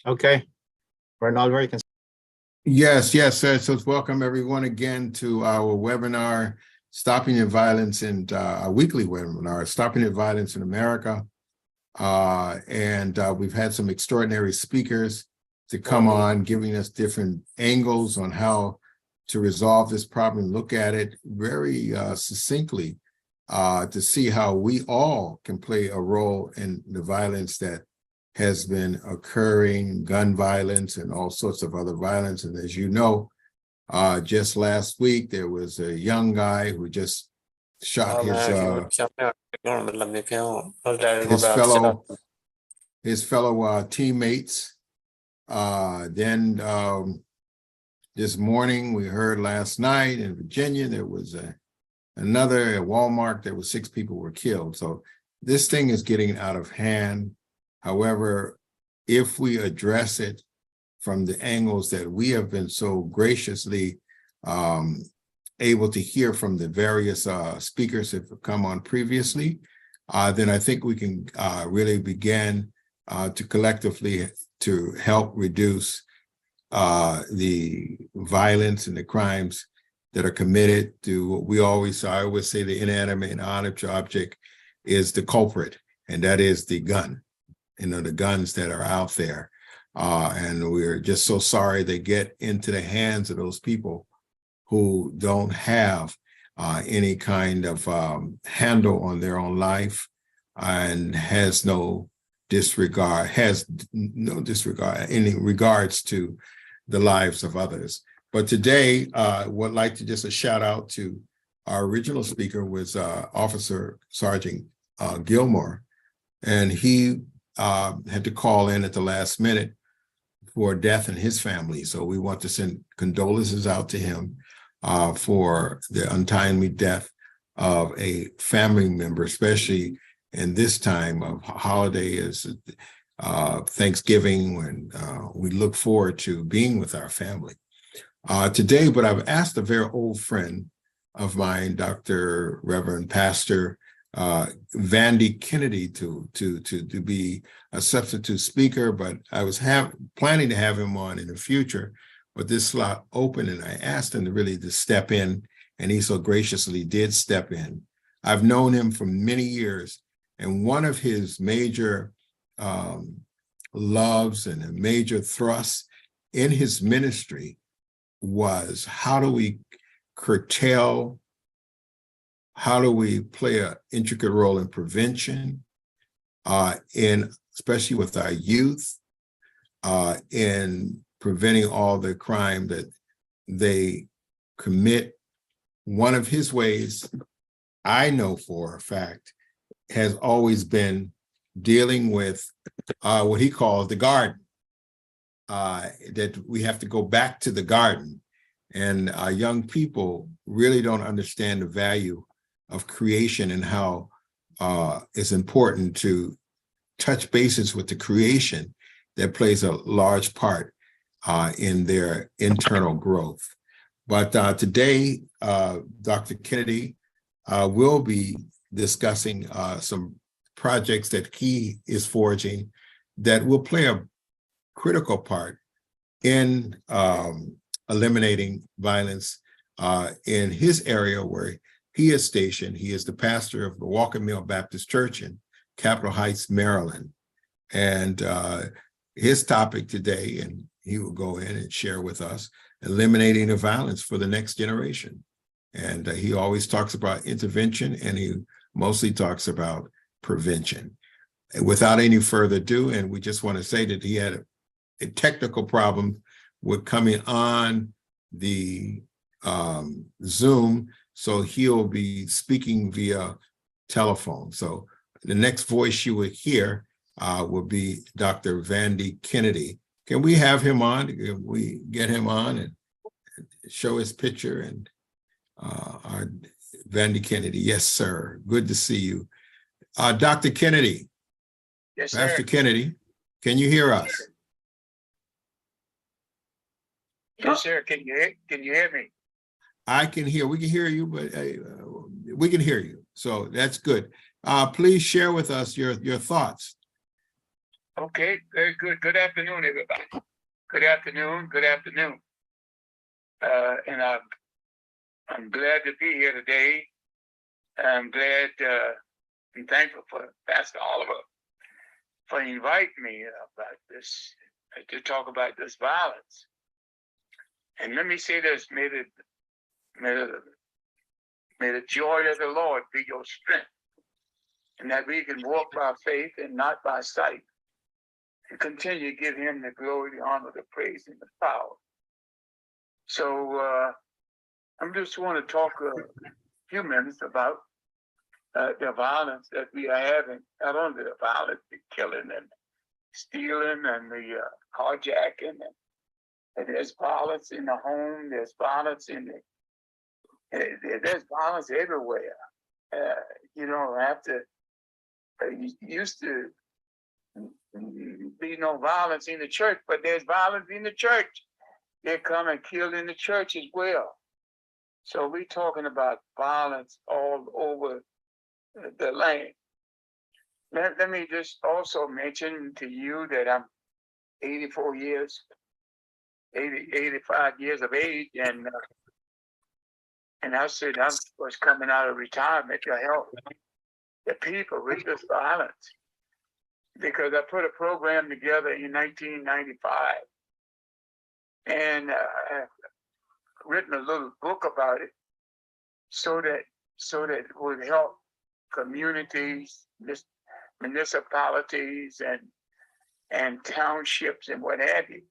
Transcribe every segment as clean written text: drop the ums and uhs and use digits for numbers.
Okay, Ronaldo, you can. Yes, yes, sir. So welcome everyone again to our webinar, Stopping the Violence, and our weekly webinar, Stopping the Violence in America. We've had some extraordinary speakers to come on, giving us different angles on how to resolve this problem, look at it very succinctly to see how we all can play a role in the violence that has been occurring, gun violence and all sorts of other violence. And as you know, just last week, there was a young guy who just shot his fellow teammates. This morning, we heard last night in Virginia, there was another at Walmart, there were 6 people were killed. So this thing is getting out of hand. However, if we address it from the angles that we have been so graciously able to hear from the various speakers that have come on previously, then I think we can really begin to collectively to help reduce the violence and the crimes that are committed to what I always say the inanimate and object is the culprit, and that is the gun. The guns that are out there. And we're just so sorry they get into the hands of those people who don't have any kind of handle on their own life and has no disregard in regards to the lives of others. But today, would like to just a shout out to our original speaker was Officer Sergeant Gilmore, and he had to call in at the last minute for death in his family. So we want to send condolences out to him for the untimely death of a family member, especially in this time of holiday as Thanksgiving, when we look forward to being with our family. Today, but I've asked a very old friend of mine, Dr. Reverend Pastor Vandy Kennedy to be a substitute speaker, but I was planning to have him on in the future, but this slot opened and I asked him to step in, and he so graciously did step in. I've known him for many years, and one of his major loves and a major thrust in his ministry was how do we play an intricate role in prevention, especially with our youth, in preventing all the crime that they commit. One of his ways, I know for a fact, has always been dealing with what he calls the garden, that we have to go back to the garden. And our young people really don't understand the value of creation and how it's important to touch bases with the creation that plays a large part in their internal growth. But today, Dr. Kennedy will be discussing some projects that he is forging that will play a critical part in eliminating violence in his area where he is stationed. He is the pastor of the Walker Mill Baptist Church in Capitol Heights, Maryland. And his topic today, and he will go in and share with us, eliminating the violence for the next generation. And he always talks about intervention, and he mostly talks about prevention. And without any further ado, and we just want to say that he had a technical problem with coming on the Zoom, so he'll be speaking via telephone. So the next voice you will hear will be Dr. Vandy Kennedy. Can we have him on? Can we get him on and show his picture? And our Vandy Kennedy, yes, sir. Good to see you. Dr. Kennedy. Yes, sir. Pastor Kennedy, can you hear us? Yes, sir. Can you hear me? I can hear. We can hear you, but we can hear you. So that's good. Please share with us your thoughts. Okay, very good. Good afternoon, everybody. Good afternoon. Good afternoon. And I'm glad to be here today. I'm glad and thankful for Pastor Oliver for inviting me about this to talk about this violence. And let me say this: may the joy of the Lord be your strength, and that we can walk by faith and not by sight, and continue to give Him the glory, the honor, the praise, and the power. So I just want to talk a few minutes about the violence that we are having. Not only the violence, the killing and stealing and the carjacking, and there's violence in the home. There's violence in there's violence everywhere. You don't have to. Used to be no violence in the church, but there's violence in the church. They come and kill in the church as well. So we're talking about violence all over the land. Let me just also mention to you that I'm 85 years of age, and I said I was coming out of retirement to help the people with this violence, because I put a program together in 1995, and I've written a little book about it, so that it would help communities, municipalities, and townships and what have you,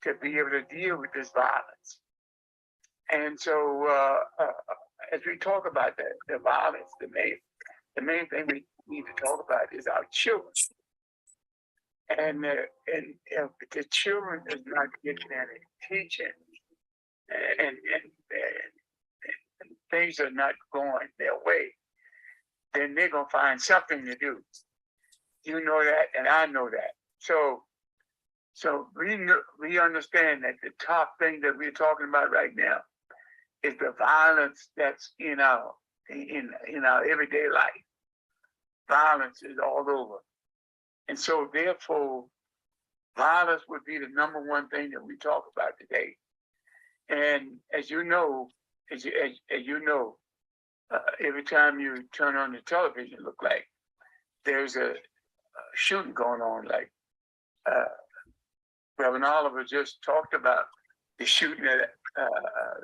to be able to deal with this violence. And so, as we talk about the violence, the main thing we need to talk about is our children. And if the children is not getting any teaching, and things are not going their way, then they're gonna find something to do. You know that, and I know that. So we understand that the top thing that we're talking about right now is the violence that's in our everyday life. Violence is all over, and so therefore, violence would be the number one thing that we talk about today. And as you know, every time you turn on the television, it looks like there's a shooting going on. Like Reverend Oliver just talked about the shooting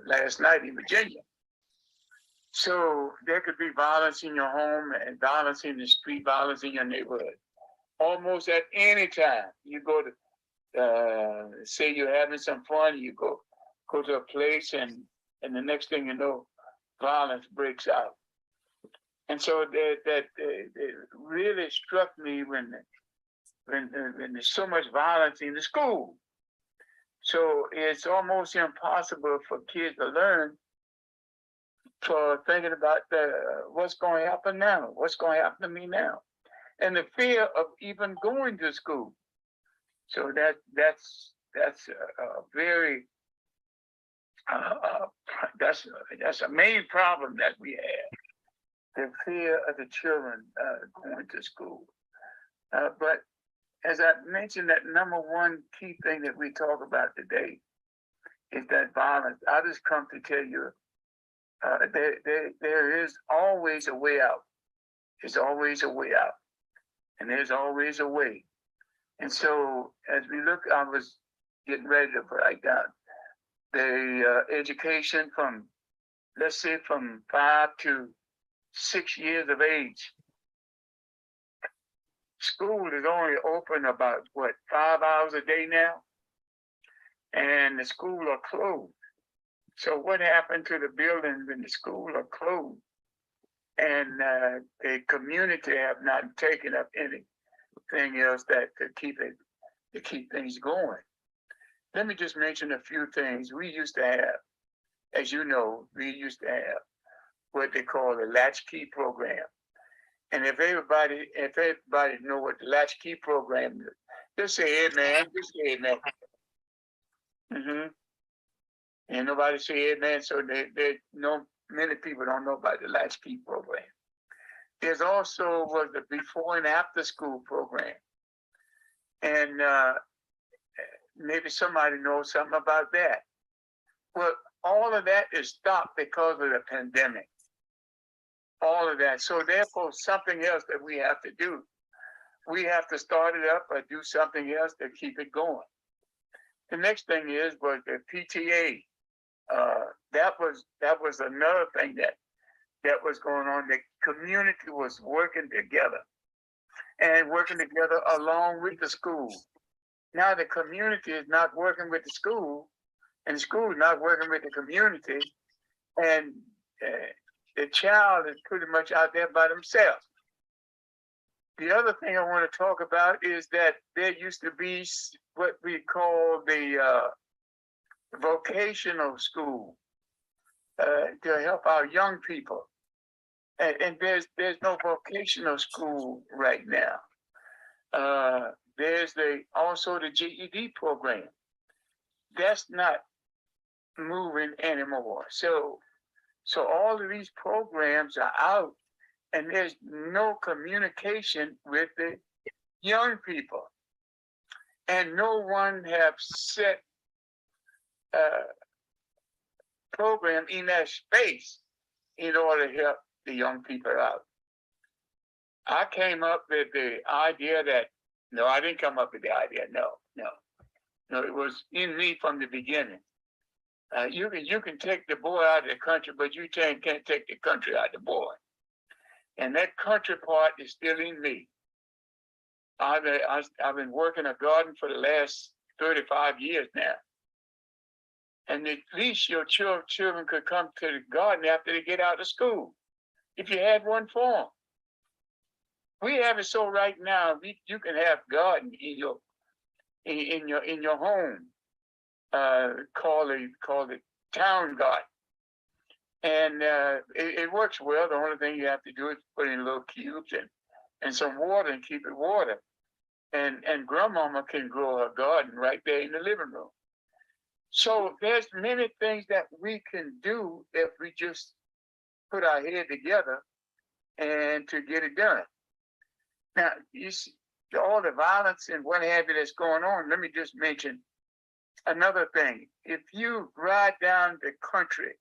last night in Virginia. So there could be violence in your home and violence in the street, violence in your neighborhood. Almost at any time. You go to, say you're having some fun, you go to a place, and the next thing you know, violence breaks out. And so that really struck me when there's so much violence in the school. So it's almost impossible for kids to learn, for thinking about what's going to happen now, what's going to happen to me now, and the fear of even going to school. So that's a very that's a main problem that we have, the fear of the children going to school. But as I mentioned, that number one key thing that we talk about today is that violence. I just come to tell you, there is always a way out. There's always a way out, and there's always a way. And so, as we look, I was getting ready to write down the education from, let's say, from 5 to 6 years of age. School is only open about 5 hours a day now, and the school are closed. So what happened to the buildings when the school are closed, and the community have not taken up anything else that to keep things going? Let me just mention a few things. We used to have, as you know, what they call the latchkey program. And if everybody know what the latchkey program is, just say amen. Just say amen. And nobody say amen, so many people don't know about the latchkey program. There's also was the before and after school program. And maybe somebody knows something about that. Well, all of that is stopped because of the pandemic. All of that. So therefore, something else that we have to do. We have to start it up or do something else to keep it going. The next thing was the PTA. That was another thing that was going on. The community was working together and working together along with the school. Now the community is not working with the school, and the school is not working with the community, and the child is pretty much out there by themselves. The other thing I want to talk about is that there used to be what we call the vocational school to help our young people. And there's no vocational school right now. There's also the GED program. That's not moving anymore. So all of these programs are out, and there's no communication with the young people. And no one have set program in that space in order to help the young people out. I came up with the idea no, I didn't come up with the idea. No, it was in me from the beginning. You can take the boy out of the country, but you can't take the country out of the boy. And that country part is still in me. I've been working a garden for the last 35 years now. And at least your children could come to the garden after they get out of school, if you had one for them. We have it so right now. You can have garden in your home. Call it town garden, and it works well. The only thing you have to do is put in little cubes and some water and keep it water. And grandmama can grow her garden right there in the living room. So there's many things that we can do if we just put our head together and to get it done. Now, you see all the violence and what have you that's going on. Let me just mention another thing. If you ride down the country,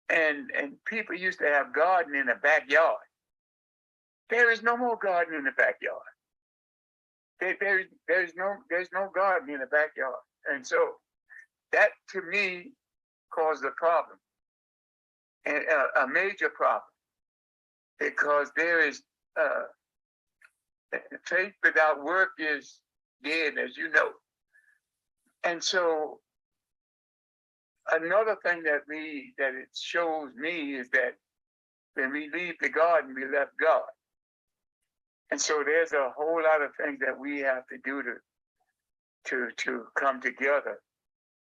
and people used to have garden in the backyard. There is no more garden in the backyard. There's no garden in the backyard. And so that to me caused a problem, and a major problem, because there is faith without work is dead, as you know. And so another thing that it shows me is that when we leave the garden, we left God. And so there's a whole lot of things that we have to do to come together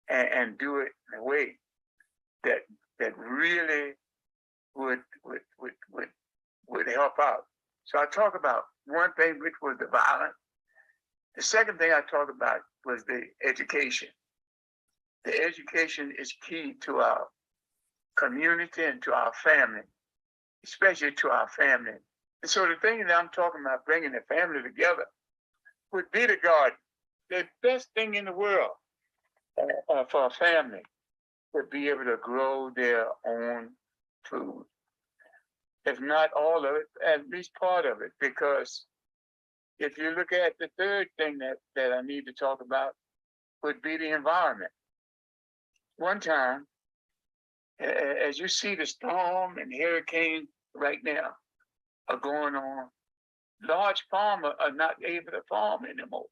and do it in a way that really would help out. So I talk about one thing, which was the violence. The second thing I talked about was the education. The education is key to our community and to our family, especially to our family. And so the thing that I'm talking about, bringing the family together, would be the garden. The best thing in the world for a family would be able to grow their own food. If not all of it, at least part of it. Because if you look at the third thing that I need to talk about, would be the environment. One time, as you see the storm and hurricane right now are going on, large farmers are not able to farm anymore.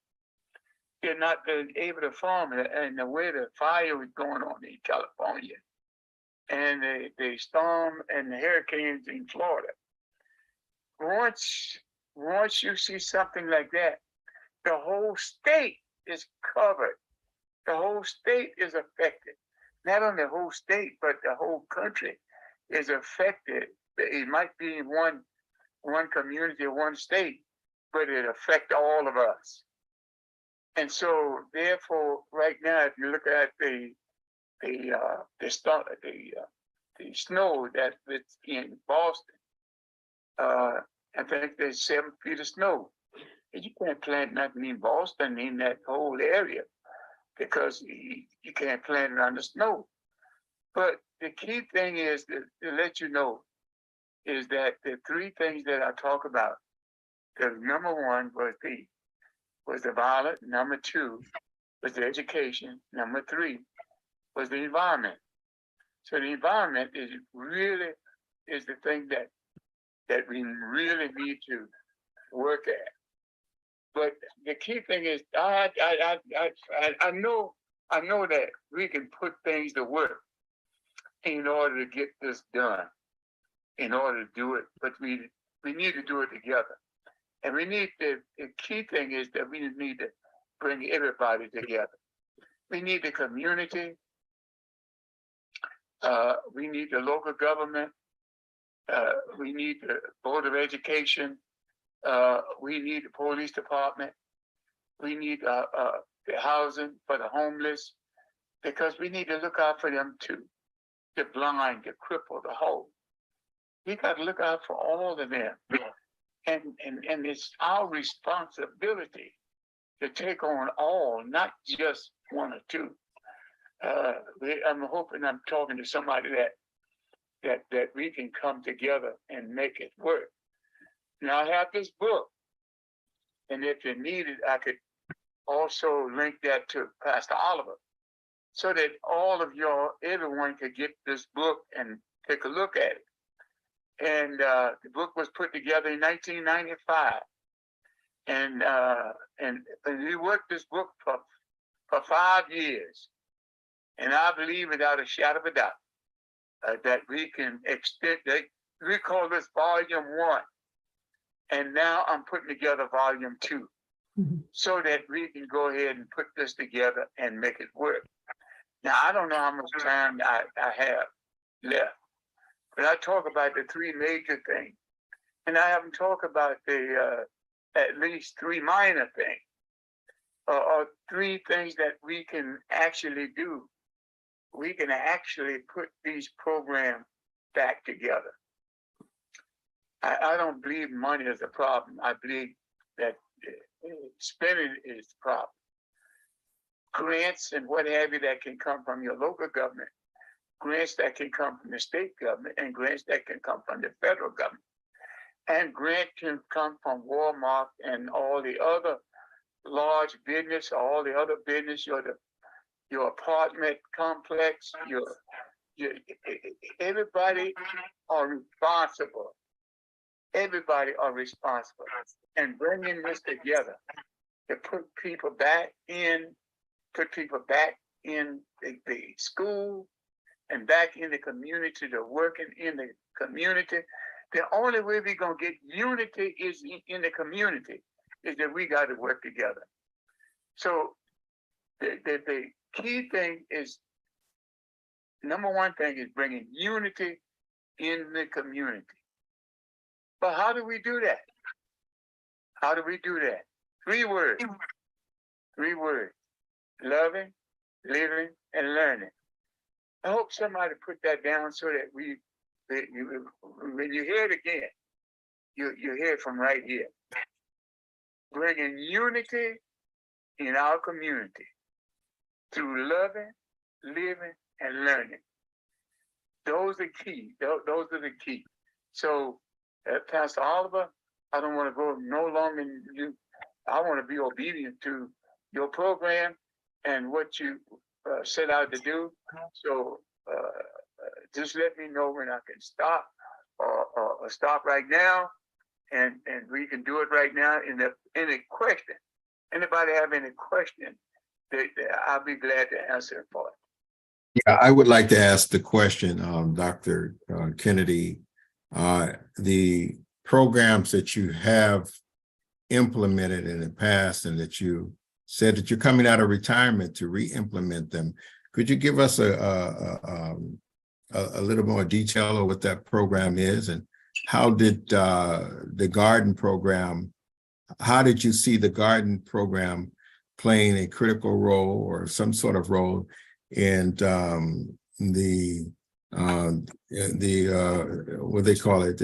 They're not able to farm, and the way the fire is going on in California, and the storm and the hurricanes in Florida. Once you see something like that, the whole state is covered. The whole state is affected. Not only the whole state, but the whole country is affected. It might be in one community or one state, but it affects all of us. And so, therefore, right now, if you look at the snow that's in Boston, I think there's 7 feet of snow. And you can't plant nothing in Boston in that whole area because you can't plant it on the snow. But the key thing is to let you know is that the 3 things that I talk about, the number 1 was the violence, number 2 was the education, number 3 was the environment. So the environment is the thing that we really need to work at. But the key thing is, I know that we can put things to work in order to get this done, in order to do it. But we need to do it together, and the key thing is that we need to bring everybody together. We need the community. We need the local government. We need the Board of Education. We need the police department. We need the housing for the homeless, because we need to look out for them too. The blind, the crippled, the whole. We got to look out for all of them. And it's our responsibility to take on all, not just 1 or 2. I'm hoping I'm talking to somebody that we can come together and make it work. Now I have this book, and if you need it, I could also link that to Pastor Oliver, so that everyone could get this book and take a look at it. And the book was put together in 1995, and we worked this book for 5 years, and I believe without a shadow of a doubt that we can extend. We call this Volume 1. And now I'm putting together Volume 2, so that we can go ahead and put this together and make it work. Now, I don't know how much time I have left, but I talk about the 3 major things, and I haven't talked about the at least 3 minor things, or 3 things that we can actually do. We can actually put these programs back together. I don't believe money is a problem. I believe that spending is the problem. Grants and what have you that can come from your local government, grants that can come from the state government, and grants that can come from the federal government. And grant can come from Walmart and all the other large business, all the other business, your apartment complex, everybody are responsible. Everybody are responsible, and bringing this together to put people back in the school and back in the community, to working in the community. The only way we're gonna get unity is in the community, is that we got to work together. So the key thing is, number 1 thing is bringing unity in the community. But how do we do that? How do we do that? 3 words. 3 words. Loving, living, and learning. I hope somebody put that down so that when you hear it again, you hear it from right here. Bringing unity in our community through loving, living, and learning. Those are key. Those are the key. So, Pastor Oliver, I don't want to go no longer than you. I want to be obedient to your program and what you set out to do. So just let me know when I can stop or stop right now, and we can do it right now. Any question, anybody have any question, I'll be glad to answer for it. Yeah, I would like to ask the question, Dr. Kennedy. The programs that you have implemented in the past, and that you said that you're coming out of retirement to re-implement them, could you give us a little more detail of what that program is, and how did the garden program, how did you see the garden program playing a critical role or some sort of role in what they call it,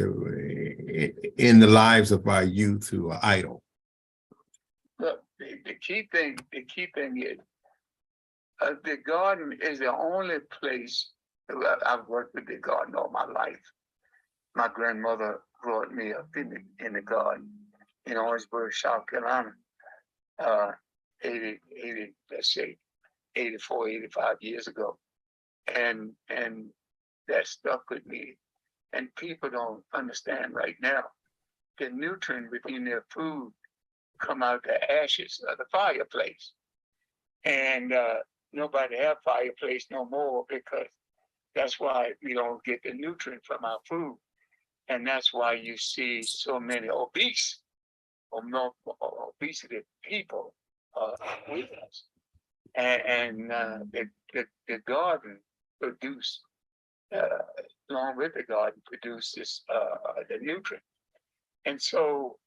in the lives of our youth who are idle? Look, the key thing is the garden is the only place. I've worked with the garden all my life. My grandmother brought me up in the garden in Orangeburg, South Carolina, 80, let's say 84, 85 years ago. And that stuck with me. And people don't understand right now the nutrient within their food come out the ashes of the fireplace. And nobody have fireplace no more because that's why we don't get the nutrient from our food. And that's why you see so many obese or more obesity people with us. And the garden produce, along with the garden, produces the nutrient. And so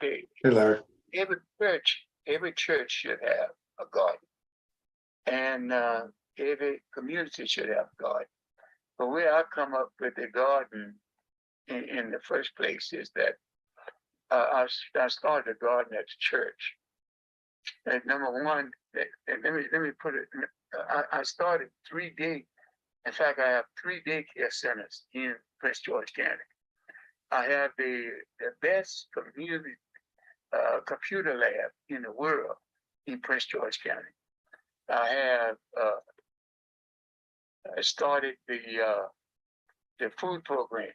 Hey, Larry. every church should have a garden. And every community should have a garden. But where I come up with the garden in the first place is that I started a garden at the church. And number one, let me put it. I started 3 day. In fact, I have 3 daycare centers in Prince George County. I have the best community computer lab in the world in Prince George County. I have started the food program.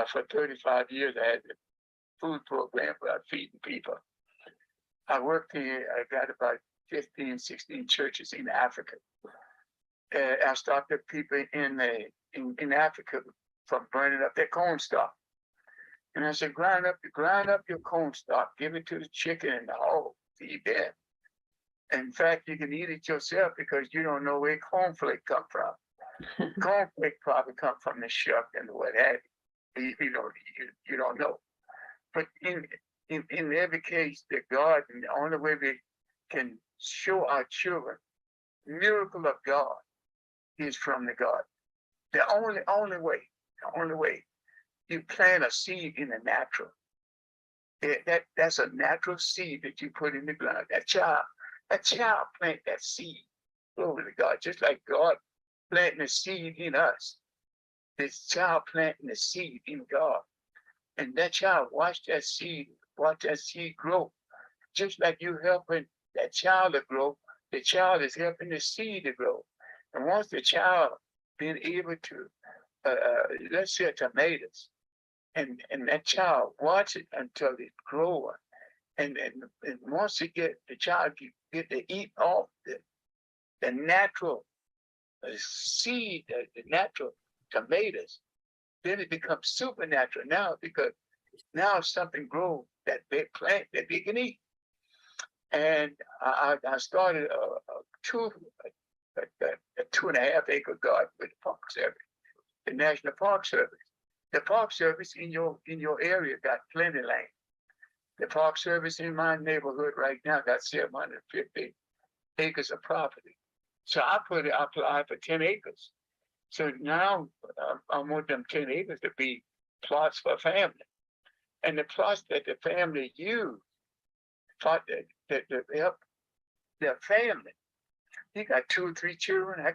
For 35 years, I had the food program about feeding people. I worked here, I got about 15, 16 churches in Africa. I stopped the people in Africa from burning up their corn stalk. And I said, grind up your corn stalk, give it to the chicken and the hog, feed them. In fact, you can eat it yourself because you don't know where cornflake come from. Cornflake probably come from the shuck and what have you. You don't know. But in every case, the garden, the only way we can show our children miracle of God is from the garden. The only way you plant a seed in the natural. That's a natural seed that you put in the ground. That child plant that seed. Glory to God. Just like God planting a seed in us. This child planting a seed in God. And that child watch that seed grow. Just like you helping that child to grow, the child is helping the seed to grow. And once the child being able to, let's say tomatoes, and that child watch it until it grows. And once the child get to eat off the natural seed, the natural tomatoes, then it becomes supernatural now because now something grows that big plant that they can eat. And I started a 2.5 acre garden with the Park Service, the National Park Service. The Park Service in your area got plenty of land. The Park Service in my neighborhood right now got 750 acres of property. So I applied for 10 acres. So now I want them 10 acres to be plots for family. And the plots that the family use, that help their family. He got 2 or 3 children. I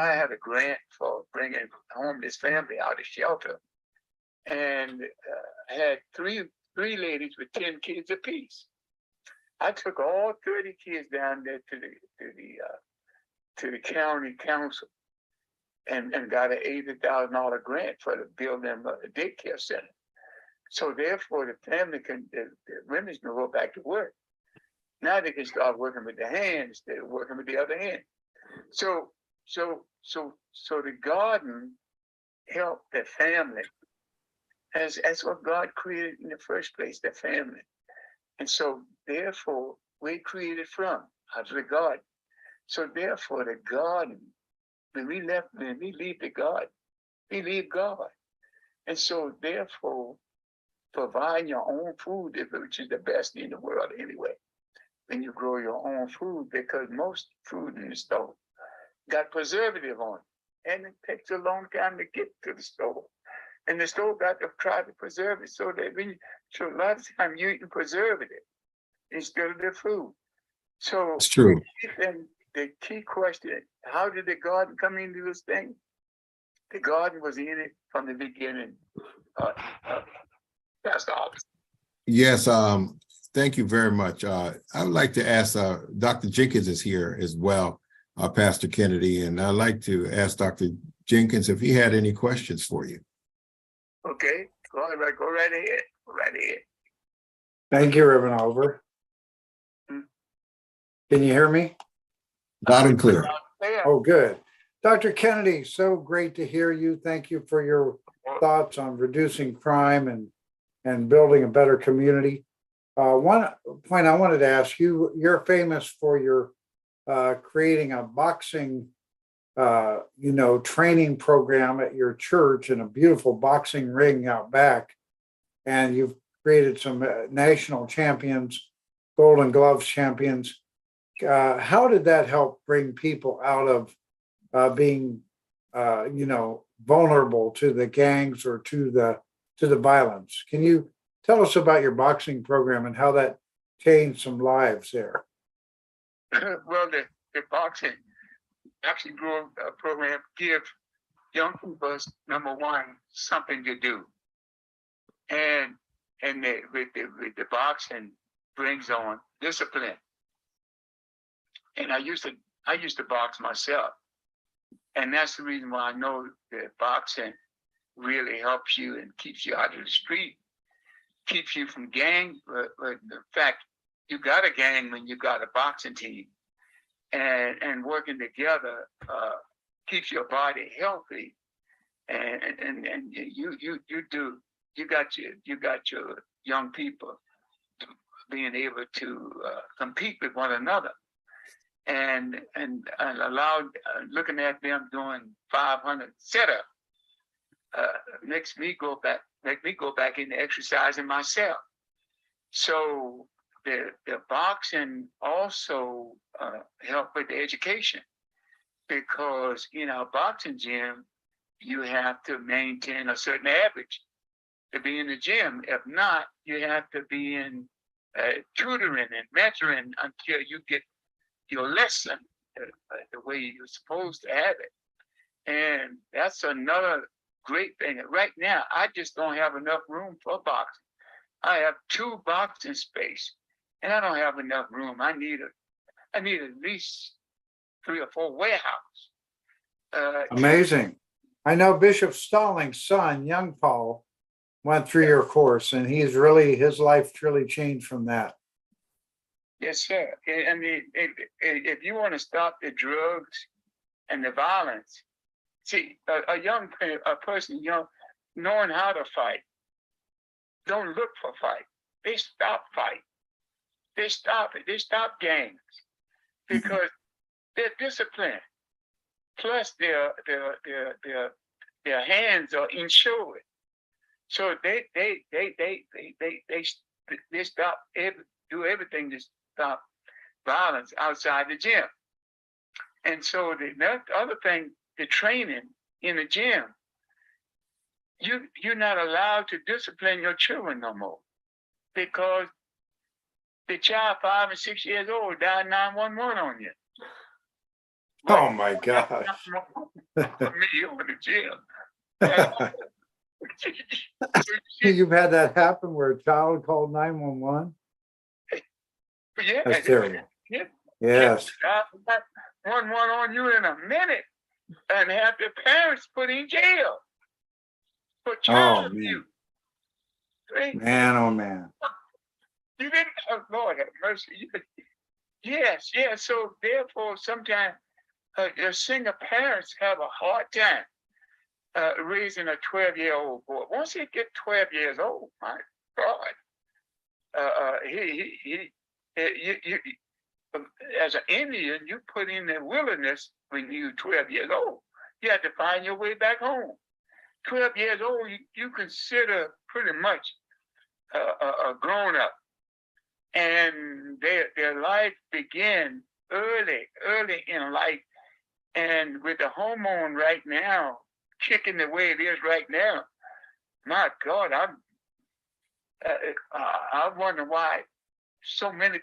had a grant for bringing homeless family out of shelter. And I had three ladies with 10 kids apiece. I took all 30 kids down there to the county council and got an $80,000 grant for the build them a daycare center. So therefore the family the women can go back to work. Now they can start working with the hands instead of working with the other hand. So the garden helped the family. As what God created in the first place, the family. And so therefore we created from out of the garden. So therefore the garden, when we leave the garden, we leave God. And so therefore providing your own food, which is the best in the world anyway, when you grow your own food, because most food in the store got preservative on it. And it takes a long time to get to the store. And the store got to try to preserve it so that so a lot of time you can preserve it instead of the food. So It's true. and the key question, how did the garden come into this thing? The garden was in it from the beginning. That's all. Yes, thank you very much. I would like to ask, Dr. Jenkins is here as well, Pastor Kennedy, and I'd like to ask Dr. Jenkins if he had any questions for you. Okay, go right ahead. Go right ahead. Thank you, Reverend Oliver. Can you hear me? Loud and clear. Oh, good. Dr. Kennedy, so great to hear you. Thank you for your thoughts on reducing crime and building a better community. One point I wanted to ask you, you're famous for your creating a boxing training program at your church and a beautiful boxing ring out back. And you've created some national champions, Golden Gloves champions. How did that help bring people out of being, vulnerable to the gangs or to the violence? Can you tell us about your boxing program and how that changed some lives there? Well, the boxing actually grew a program give young people, number one, something to do, and with the boxing brings on discipline. And I used to box myself, and that's the reason why I know that boxing really helps you and keeps you out of the street, keeps you from gang. But in fact, you got a gang when you got a boxing team, and working together keeps your body healthy, and you got your young people being able to compete with one another. And allowed looking at them doing 500 setup makes me go back into exercising myself. So the boxing also helped with the education, because in our boxing gym you have to maintain a certain average to be in the gym. If not, you have to be in tutoring and mentoring until you get your lesson the way you're supposed to have it. And that's another great thing. Right now, I just don't have enough room for boxing. I have 2 boxing space, and I don't have enough room. I need at least 3 or 4 warehouse. Amazing. I know Bishop Stallings' son, young Paul, went through your course, and his life really changed from that. Yes, sir. I mean, if you want to stop the drugs and the violence, see, a person, knowing how to fight, don't look for fight. They stop fight. They stop it. They stop gangs because they're disciplined. Plus, their hands are insured, so they stop do everything to stop violence outside the gym. And so the other thing, the training in the gym, you're not allowed to discipline your children no more, because the child 5 and 6 years old died 911 on you. Oh my gosh. Me over the gym. You've had that happen where a child called 911? Yeah, That's terrible. Yeah. Yes. 911 on you in a minute, and have the parents put in jail for child abuse. Man, oh man. You didn't, Lord have mercy. Yes. So therefore, sometimes single parents have a hard time raising a 12-year-old boy. Once he get 12 years old, my God, you as an Indian, you put in the wilderness when you're 12 years old. You have to find your way back home. 12 years old, you consider pretty much a grown up, and their life begin early in life. And with the hormone right now kicking the way it is right now, my God, I wonder why so many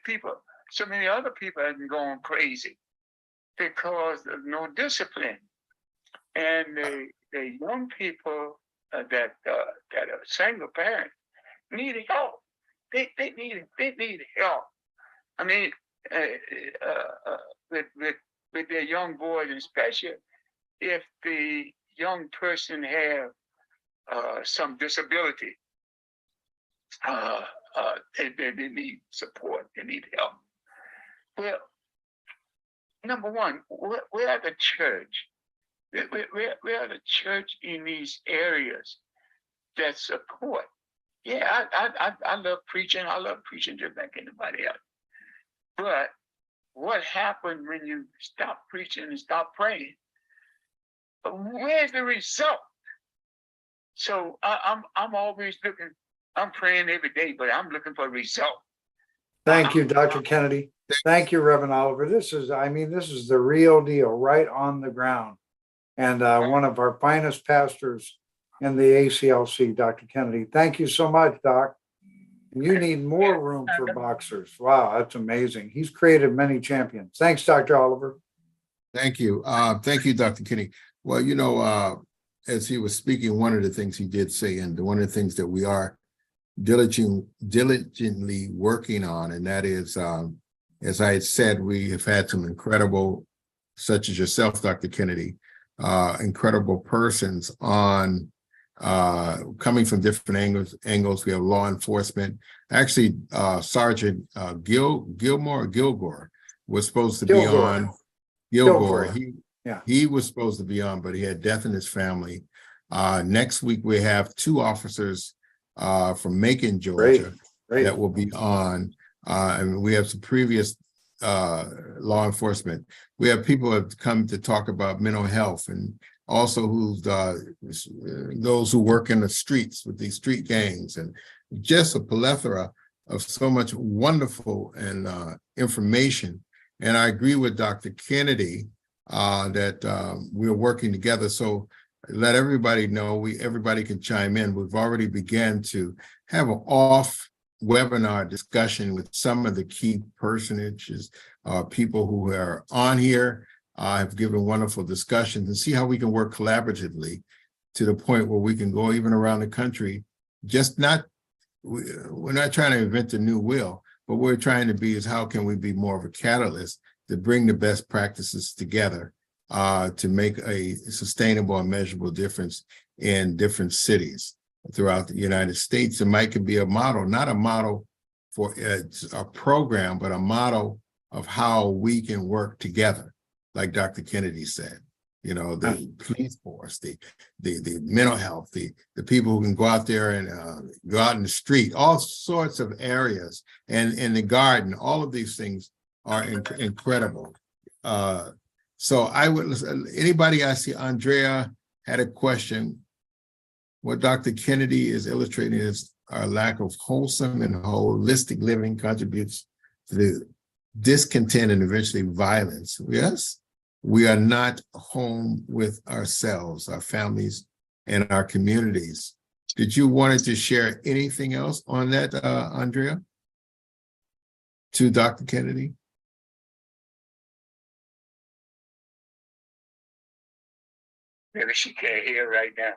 other people have been going crazy because of no discipline. And the young people that are single parents need help. They need help. I mean, with their young boys, especially if the young person have some disability, they need support. They need help. Well, number one, we are the church. We are the church in these areas that support. Yeah, I love preaching. I love preaching just like anybody else. But what happened when you stop preaching and stop praying? Where's the result? So I'm always looking. I'm praying every day, but I'm looking for a result. Thank you, Dr. Kennedy. Thank you, Reverend Oliver. This is the real deal, right on the ground. And one of our finest pastors in the ACLC, Dr. Kennedy. Thank you so much, Doc. You need more room for boxers. Wow, that's amazing. He's created many champions. Thanks, Dr. Oliver. Thank you. Thank you, Dr. Kinney. Well, you know, as he was speaking, one of the things he did say, and one of the things that we are diligently working on, and that is, as I had said, we have had some incredible, such as yourself, Dr. Kennedy, incredible persons on coming from different angles. We have law enforcement. Actually, Sergeant Gilgore was supposed to be on. Gilgore. He was supposed to be on, but he had death in his family. Next week, we have 2 officers from Macon, Georgia, Great. that will be on. And we have some previous law enforcement. We have people who have come to talk about mental health, and also those who work in the streets with these street gangs, and just a plethora of so much wonderful and information. And I agree with Dr. Kennedy that we're working together. So let everybody know, everybody can chime in. We've already began to have an off webinar discussion with some of the key personages, people who are on here, have given wonderful discussions, and see how we can work collaboratively to the point where we can go even around the country. We're not trying to invent a new wheel, but what we're trying to be is how can we be more of a catalyst to bring the best practices together to make a sustainable and measurable difference in different cities throughout the United States. And might could be a model, not a model for a program, but a model of how we can work together, like Dr. Kennedy said. You know, the police force, the mental health, the people who can go out there and go out in the street, all sorts of areas, and in the garden. All of these things are incredible. So I would listen. Anybody, I see Andrea had a question. What Dr. Kennedy is illustrating is our lack of wholesome and holistic living contributes to the discontent and eventually violence. Yes, we are not home with ourselves, our families, and our communities. Did you want to share anything else on that, Andrea, to Dr. Kennedy? Maybe she can't hear right now.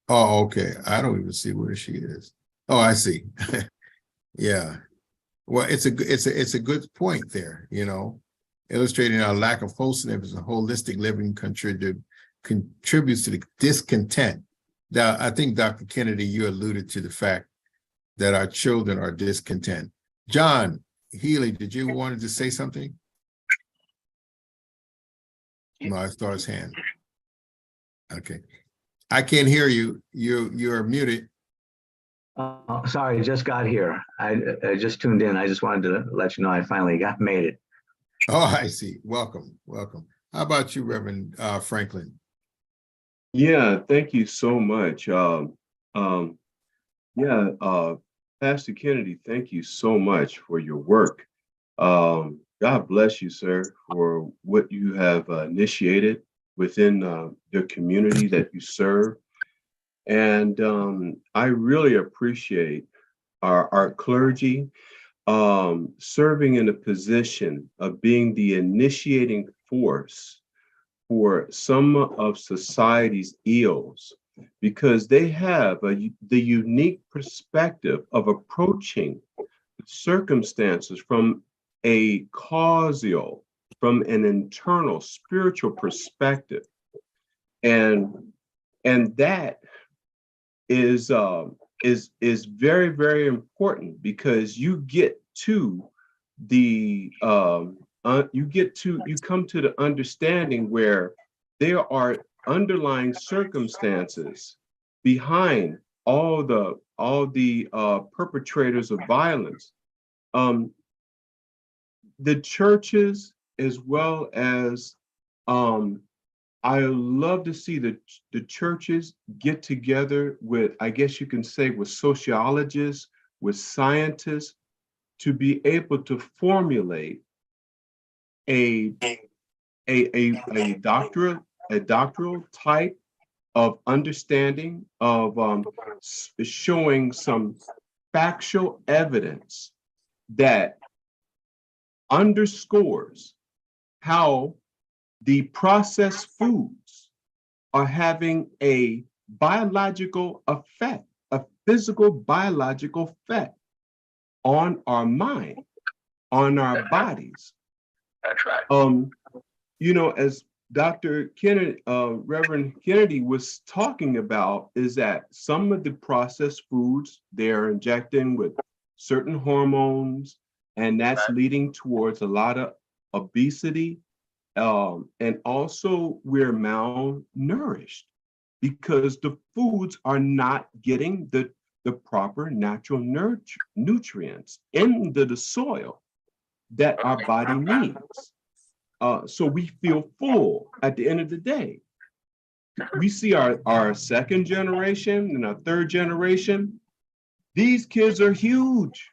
Oh, okay. I don't even see where she is. Oh, I see. Yeah. Well, it's a good point there, you know, illustrating our lack of wholesomeness and holistic living contributes to the discontent. Now, I think, Dr. Kennedy, you alluded to the fact that our children are discontent. John Healy, did you want to say something? No, I saw his hand. Okay. I can't hear you. You're muted. Sorry, just got here. I just tuned in. I just wanted to let you know I finally made it. Oh, I see. Welcome. How about you, Reverend Franklin? Yeah, thank you so much. Pastor Kennedy, thank you so much for your work. God bless you, sir, for what you have initiated within the community that you serve. And I really appreciate our clergy serving in a position of being the initiating force for some of society's ills, because they have the unique perspective of approaching circumstances from a causal, from an internal spiritual perspective. And that is very, very important, because you get to the you come to the understanding where there are underlying circumstances behind all the perpetrators of violence. The churches, as well as I love to see the churches get together with, I guess you can say, with sociologists, with scientists, to be able to formulate a doctoral type of understanding of showing some factual evidence that underscores how the processed foods are having a biological effect, a physical biological effect on our mind, on our bodies. That's right. As Dr. Kennedy, Reverend Kennedy was talking about, is that some of the processed foods, they're injecting with certain hormones, and that's leading towards a lot of obesity. And also we're malnourished because the foods are not getting the proper natural nutrients into the soil that our body needs. So we feel full at the end of the day. We see our second generation and our third generation. These kids are huge,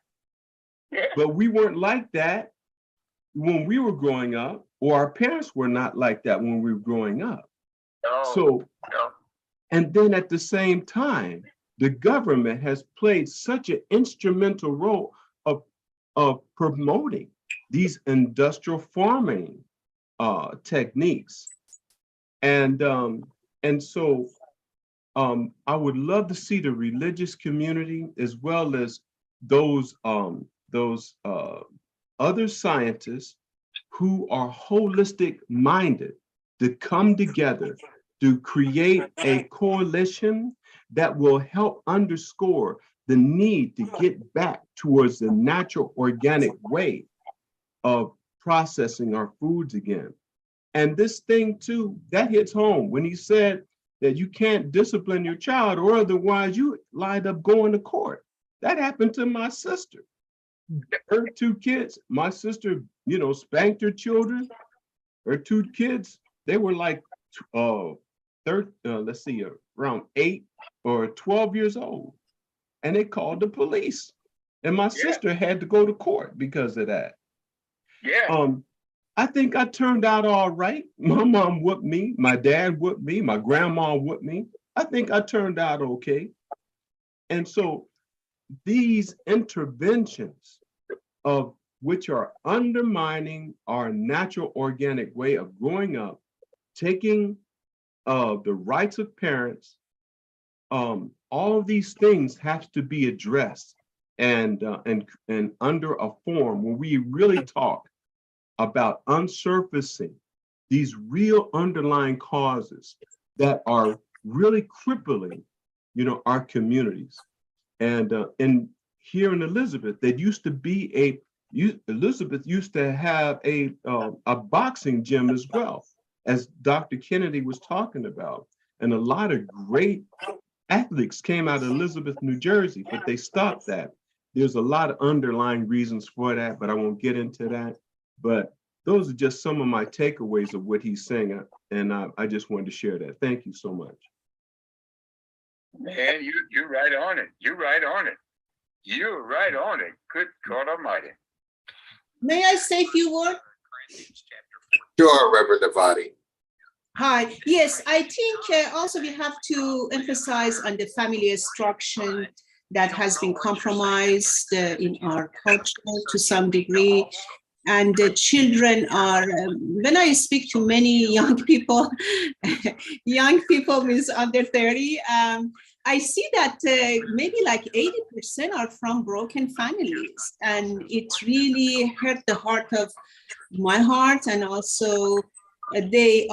but we weren't like that when we were growing up, or our parents were not like that when we were growing up. So, and then at the same time, the government has played such an instrumental role of promoting these industrial farming techniques. And so I would love to see the religious community, as well as those other scientists who are holistic minded, to come together to create a coalition that will help underscore the need to get back towards the natural organic way of processing our foods again. And this thing too, that hits home when he said that you can't discipline your child, or otherwise you lined up going to court. That happened to my sister. Her two kids, my sister, spanked her children. Her two kids, they were like, around 8 or 12 years old. And they called the police. And my sister had to go to court because of that. I think I turned out all right. My mom whooped me. My dad whooped me. My grandma whooped me. I think I turned out okay. And so these interventions, of which are undermining our natural organic way of growing up, taking the rights of parents, all of these things have to be addressed, and under a form where we really talk about unsurfacing these real underlying causes that are really crippling, our communities. And here in Elizabeth, there used to be Elizabeth used to have a boxing gym as well, as Dr. Kennedy was talking about. And a lot of great athletes came out of Elizabeth, New Jersey, but they stopped that. There's a lot of underlying reasons for that, but I won't get into that. But those are just some of my takeaways of what he's saying. And I just wanted to share that. Thank you so much. Man, you're right on it. You're right on it. You're right on it. Good God Almighty. May I say a few words? Sure, Reverend Devati. Hi. Yes, I think also we have to emphasize on the family instruction that has been compromised in our culture to some degree. And the children are, when I speak to many young people, young people means under 30, I see that maybe like 80% are from broken families. And it really hurt the heart of my heart. And also their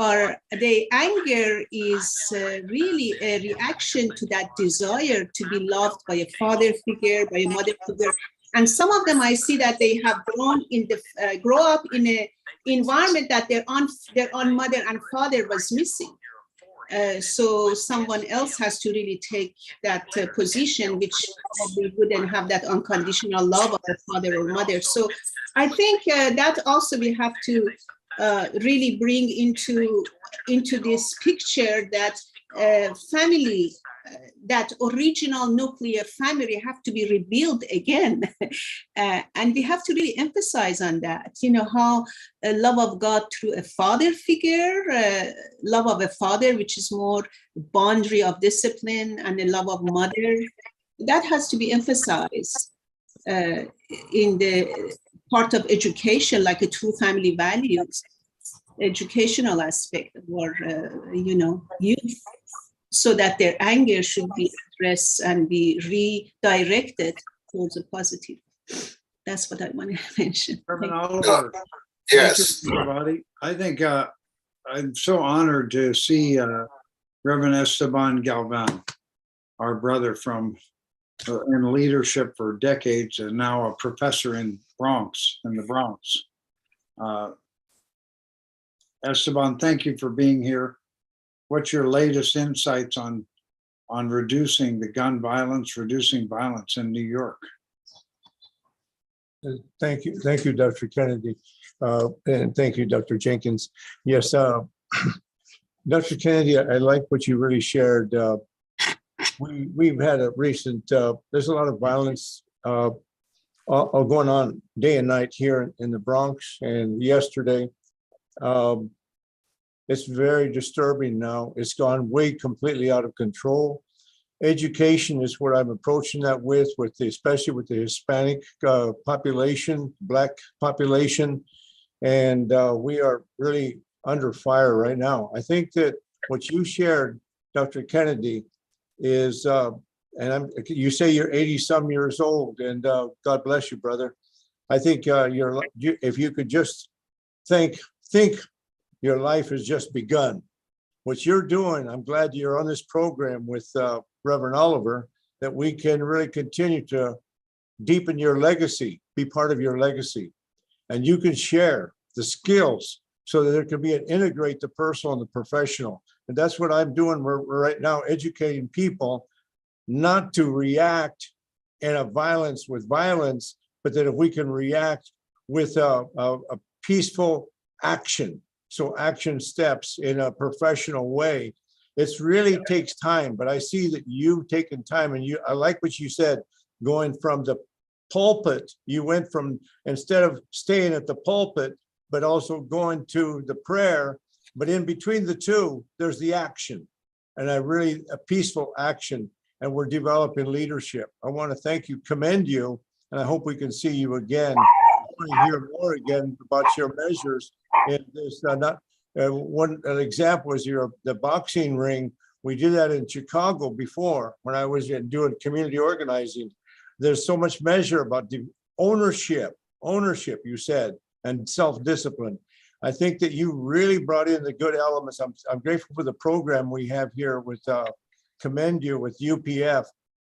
anger is really a reaction to that desire to be loved by a father figure, by a mother figure. And some of them, I see that they have grow up in a environment that their own mother and father was missing. So someone else has to really take that position, which probably wouldn't have that unconditional love of a father or mother. So I think that also we have to really bring into this picture that family, that original nuclear family have to be rebuilt again. And we have to really emphasize on that, how a love of God through a father figure, love of a father, which is more boundary of discipline, and the love of mother, that has to be emphasized in the part of education, like a true family values, educational aspect or, youth, so that their anger should be addressed and be redirected towards a positive. That's what I want to mention. Reverend Oliver. Yes. Thank you, everybody. I think I'm so honored to see Reverend Esteban Galvan, our brother from in leadership for decades and now a professor in the Bronx. Esteban, thank you for being here. What's your latest insights on reducing the gun violence, reducing violence in New York? Thank you, Dr. Kennedy, and thank you, Dr. Jenkins. Yes, Dr. Kennedy, I like what you really shared. We've had a recent, there's a lot of violence going on day and night here in the Bronx, and yesterday. It's very disturbing now. It's gone way completely out of control. Education is what I'm approaching that with especially with the Hispanic population, Black population, and we are really under fire right now. I think that what you shared, Dr. Kennedy, is, you say you're 80-some years old, and God bless you, brother. I think if you could just think your life has just begun. What you're doing, I'm glad you're on this program with Reverend Oliver, that we can really continue to deepen your legacy, be part of your legacy. And you can share the skills so that there can be an integrate the personal and the professional. And that's what I'm doing right now, educating people not to react in a violence with violence, but that if we can react with a peaceful action. So action steps in a professional way. It's really takes time, but I see that you've taken time, and I like what you said, going from the pulpit, you went from, instead of staying at the pulpit, but also going to the prayer, but in between the two, there's the action, and a peaceful action, and we're developing leadership. I want to thank you, commend you, and I hope we can see you again. I want to hear more again about your measures. And there's an example is the boxing ring. We did that in Chicago before when I was doing community organizing. There's so much measure about the ownership, you said, and self-discipline. I think that you really brought in the good elements. I'm grateful for the program we have here with commend you with UPF.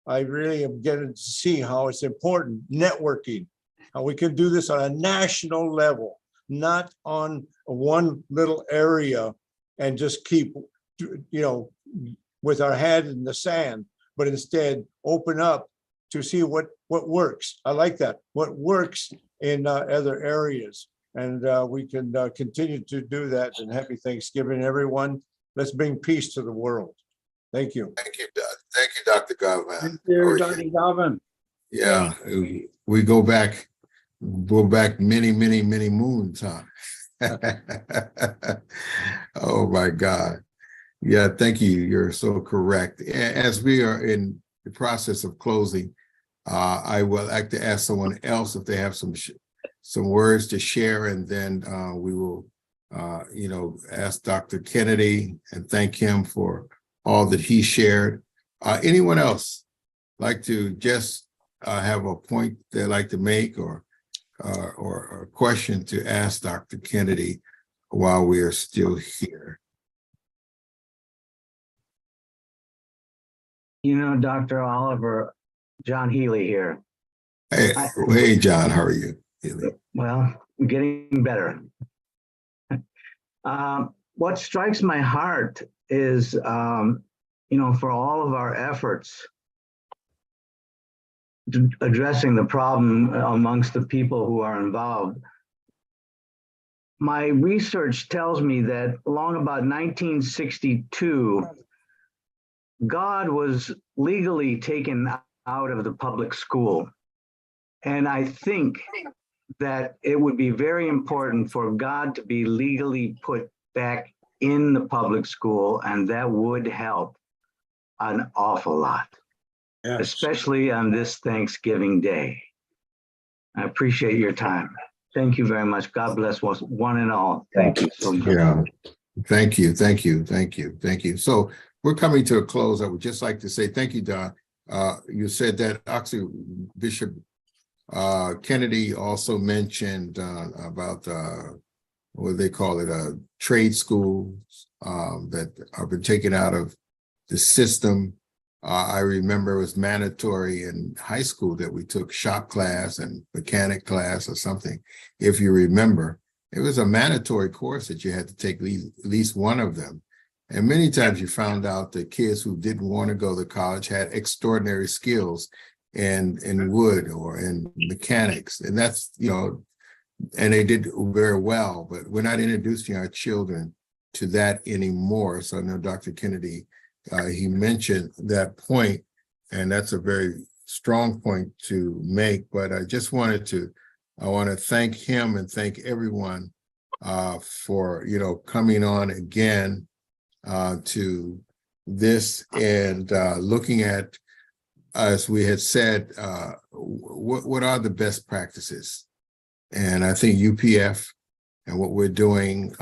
I really am getting to see how it's important, networking, how we can do this on a national level, not on one little area and just keep, with our head in the sand, but instead open up to see what works. I like that. What works in other areas. And we can continue to do that. And happy Thanksgiving, everyone. Let's bring peace to the world. Thank you. Thank you, Dr. Galvan. Thank you, Dr. Galvan. Yeah, we go back many moons, huh? Oh, my God. Yeah, thank you. You're so correct. As we are in the process of closing, I would like to ask someone else if they have some words to share, and then we will, ask Dr. Kennedy and thank him for all that he shared. Anyone else like to just have a point they'd like to make, or a question to ask Dr. Kennedy while we are still here? Dr. Oliver, John Healy here. Hey, John, how are you? Well, getting better. What strikes my heart is, for all of our efforts addressing the problem amongst the people who are involved, my research tells me that along about 1962, God was legally taken out of the public school. And I think that it would be very important for God to be legally put back in the public school, and that would help an awful lot, especially on this Thanksgiving Day. I appreciate your time. Thank you very much. God bless one and all. Thank you so much. Yeah, thank you. So we're coming to a close. I would just like to say thank you, Don. You said that actually Bishop Kennedy also mentioned about what they call it, trade schools that have been taken out of the system. I remember it was mandatory in high school that we took shop class and mechanic class or something. If you remember, it was a mandatory course that you had to take at least one of them. And many times you found out that kids who didn't want to go to college had extraordinary skills in wood or in mechanics. And that's, and they did very well, but we're not introducing our children to that anymore. So I know Dr. Kennedy, he mentioned that point, and that's a very strong point to make, but I want to thank him and thank everyone for, coming on again to this and looking at, as we had said, what are the best practices? And I think UPF and what we're doing,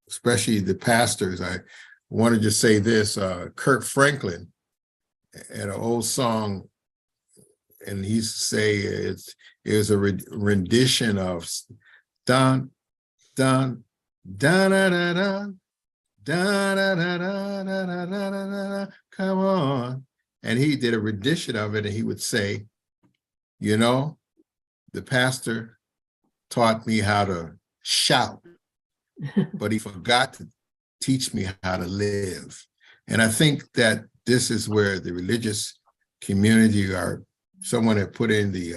especially the pastors, I want to just say this, Kirk Franklin had an old song, and he used to say it was a rendition of dun, dun, dun, dun, dun, dun, dun, dun, dun, dun, dun, dun, dun, come on. And he did a rendition of it, and he would say, the pastor taught me how to shout, but he forgot to teach me how to live. And I think that this is where the religious community, someone had put in the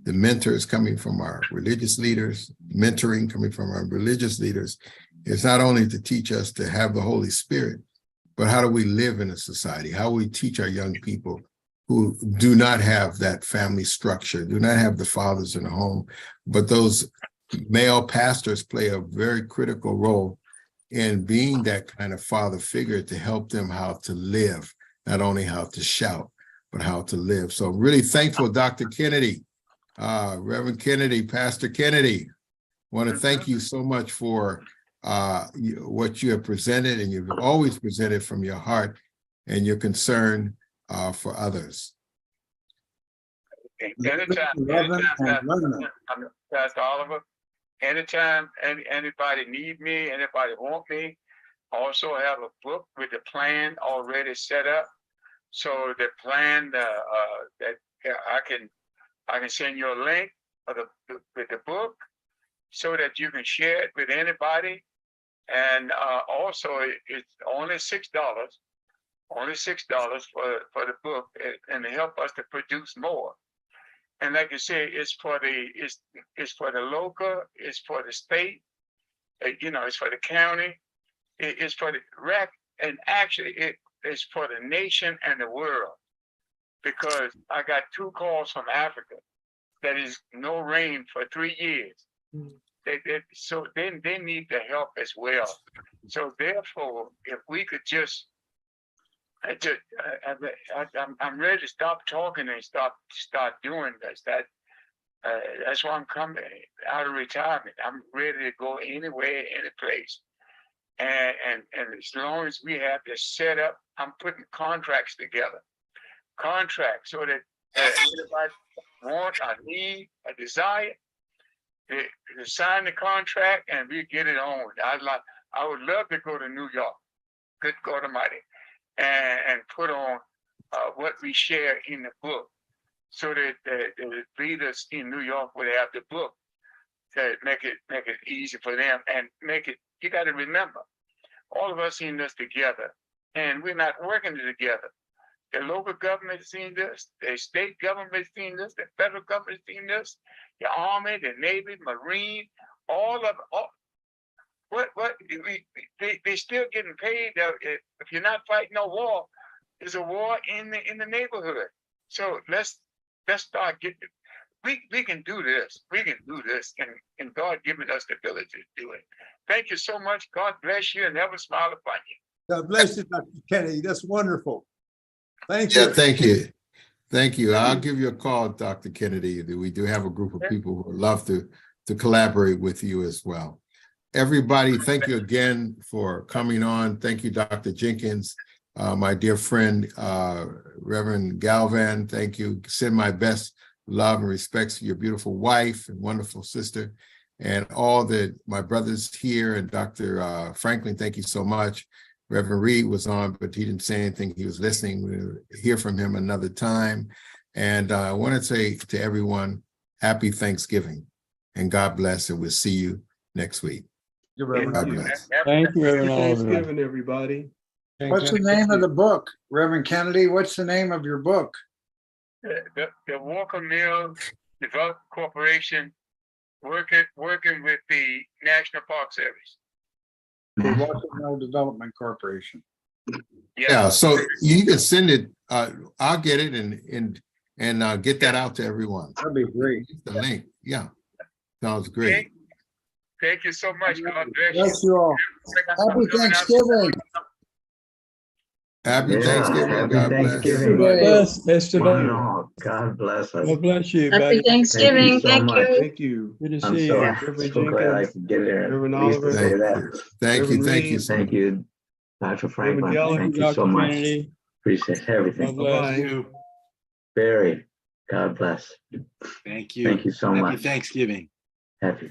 mentors coming from our religious leaders, mentoring coming from our religious leaders, is not only to teach us to have the Holy Spirit, but how do we live in a society? How we teach our young people who do not have that family structure, do not have the fathers in the home, but those male pastors play a very critical role in being that kind of father figure to help them how to live, not only how to shout, but how to live. So I'm really thankful, Dr. Kennedy, Reverend Kennedy, Pastor Kennedy. I want to thank you so much for what you have presented, and you've always presented from your heart and your concern for others. Anytime, Pastor Oliver, anytime anybody need me, anybody want me, I also have a book with the plan already set up. So the plan that I can send you a link of with the book so that you can share it with anybody. And also it's only $6. Only $6 for the book, and to help us to produce more. And like you say, it's for the local, it's for the state, it's for the county, it's for the rec, and actually it is for the nation and the world. Because I got 2 calls from Africa that is no rain for 3 years. so then they need the help as well. So therefore, if we could just, I'm ready to stop talking and start doing this. That's why I'm coming out of retirement. I'm ready to go anywhere, any place. And as long as we have this set up, I'm putting contracts together. Contracts so that anybody want, a need, a desire, they sign the contract and we get it on. I would love to go to New York, good God Almighty, and put on what we share in the book, so that the leaders in New York would have the book to make it easy for them and make it. You got to remember, all of us in this together, and we're not working together. The local government is seeing this, the state government is seeing this, the federal government is seeing this, the Army, the Navy, Marine, all of they still getting paid. If you're not fighting no war, there's a war in the neighborhood. So let's start getting. We can do this. We can do this, and God given us the ability to do it. Thank you so much. God bless you and never smile upon you. God bless you, Dr. Kennedy. That's wonderful. Thank Yeah, you. thank you. Thank you. I'll give you a call, Dr. Kennedy. We do have a group of people who would love to collaborate with you as well. Everybody, thank you again for coming on. Thank you, Dr. Jenkins, my dear friend, Reverend Galvan. Thank you. Send my best love and respects to your beautiful wife and wonderful sister, and all my brothers here, and Dr. Franklin, thank you so much. Reverend Reed was on, but he didn't say anything. He was listening. We'll hear from him another time. And I want to say to everyone, happy Thanksgiving and God bless, and we'll see you next week. God bless. Thank you, Reverend Oliver. Thanksgiving, everybody. What's the name of the book, Reverend Kennedy? What's the name of your book? The Walker Mills Development Corporation, working with the National Park Service. The Walker Mill Development Corporation. Yeah, so you can send it. I'll get it and get that out to everyone. That'd be great. The link. Yeah, sounds great. Thank you so much. God bless you. Bless you all. Happy Thanksgiving. Happy Yeah, Thanksgiving. happy God bless. Thanksgiving. Bless, Esteban. Oh, God bless us. God bless you, Happy buddy. Thanksgiving. so Thank much. you. Thank you. Good to I'm see so, you. Reverend so glad I Jenkins, could get there. Reverend At least to Oliver. say Thank that. you. Thank you. Thank you. so Thank you, Dr. Franklin. Geller. Thank you Dr. so much. Kennedy. Appreciate everything. God bless Bye-bye. you. Very. God bless. Thank you. Thank you so Happy much. Thanksgiving. Happy